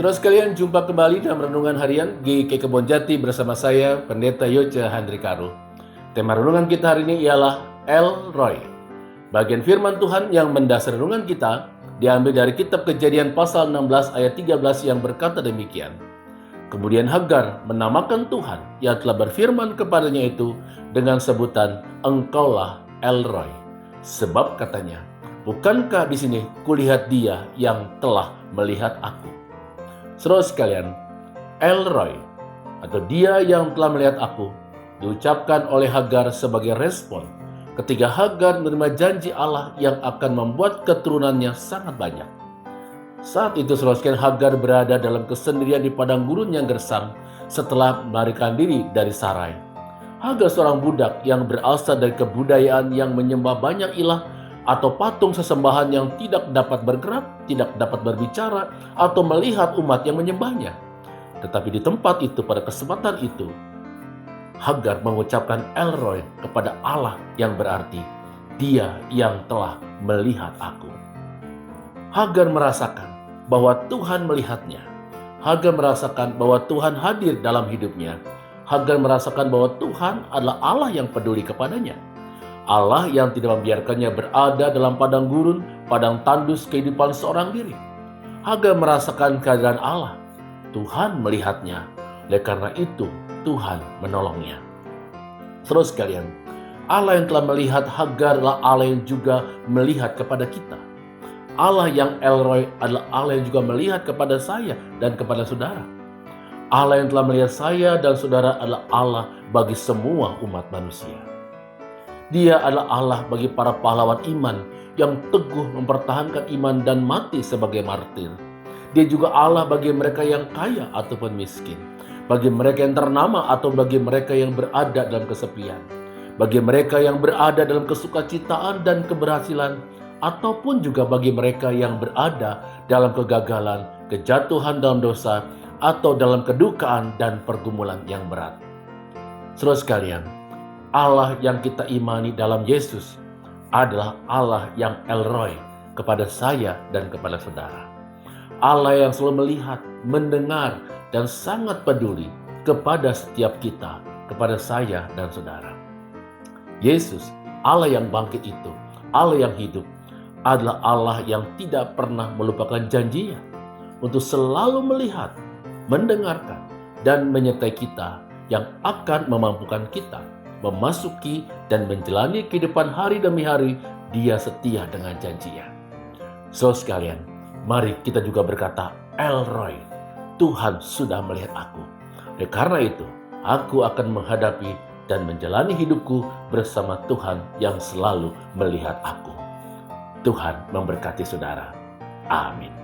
Saudara sekalian, jumpa kembali dalam Renungan Harian GKI Kebon Jati bersama saya, Pendeta Yoce Handrikaru. Tema renungan kita hari ini ialah El Roi. Bagian firman Tuhan yang mendasari renungan kita diambil dari kitab Kejadian pasal 16 ayat 13 yang berkata demikian. Kemudian Hagar menamakan Tuhan yang telah berfirman kepadanya itu dengan sebutan Engkaulah El Roi. Sebab katanya, bukankah di sini kulihat Dia yang telah melihat aku? Saudara sekalian, El Roi atau Dia yang telah melihat aku diucapkan oleh Hagar sebagai respon ketika Hagar menerima janji Allah yang akan membuat keturunannya sangat banyak. Saat itu saudara sekalian, Hagar berada dalam kesendirian di padang gurun yang gersang setelah melarikan diri dari Sarai. Hagar seorang budak yang berasal dari kebudayaan yang menyembah banyak ilah atau patung sesembahan yang tidak dapat bergerak, tidak dapat berbicara, atau melihat umat yang menyembahnya. Tetapi di tempat itu, pada kesempatan itu, Hagar mengucapkan El Roi kepada Allah yang berarti, Dia yang telah melihat aku. Hagar merasakan bahwa Tuhan melihatnya. Hagar merasakan bahwa Tuhan hadir dalam hidupnya. Hagar merasakan bahwa Tuhan adalah Allah yang peduli kepadanya. Allah yang tidak membiarkannya berada dalam padang gurun, padang tandus kehidupan seorang diri. Hagar merasakan kehadiran Allah. Tuhan melihatnya. Oleh karena itu, Tuhan menolongnya. Saudara sekalian, Allah yang telah melihat Hagar adalah Allah yang juga melihat kepada kita. Allah yang El Roi adalah Allah yang juga melihat kepada saya dan kepada saudara. Allah yang telah melihat saya dan saudara adalah Allah bagi semua umat manusia. Dia adalah Allah bagi para pahlawan iman yang teguh mempertahankan iman dan mati sebagai martir. Dia juga Allah bagi mereka yang kaya ataupun miskin, bagi mereka yang ternama atau bagi mereka yang berada dalam kesepian, bagi mereka yang berada dalam kesukacitaan dan keberhasilan, ataupun juga bagi mereka yang berada dalam kegagalan, kejatuhan dalam dosa, atau dalam kedukaan dan pergumulan yang berat. Saudara sekalian, Allah yang kita imani dalam Yesus adalah Allah yang El Roi kepada saya dan kepada saudara. Allah yang selalu melihat, mendengar, dan sangat peduli kepada setiap kita, kepada saya dan saudara. Yesus, Allah yang bangkit itu, Allah yang hidup, adalah Allah yang tidak pernah melupakan janjinya untuk selalu melihat, mendengarkan, dan menyertai kita yang akan memampukan kita memasuki dan menjalani kehidupan hari demi hari. Dia setia dengan janjinya. Saudara sekalian, mari kita juga berkata, El Roi, Tuhan sudah melihat aku. Oleh karena itu, aku akan menghadapi dan menjalani hidupku bersama Tuhan yang selalu melihat aku. Tuhan memberkati saudara. Amin.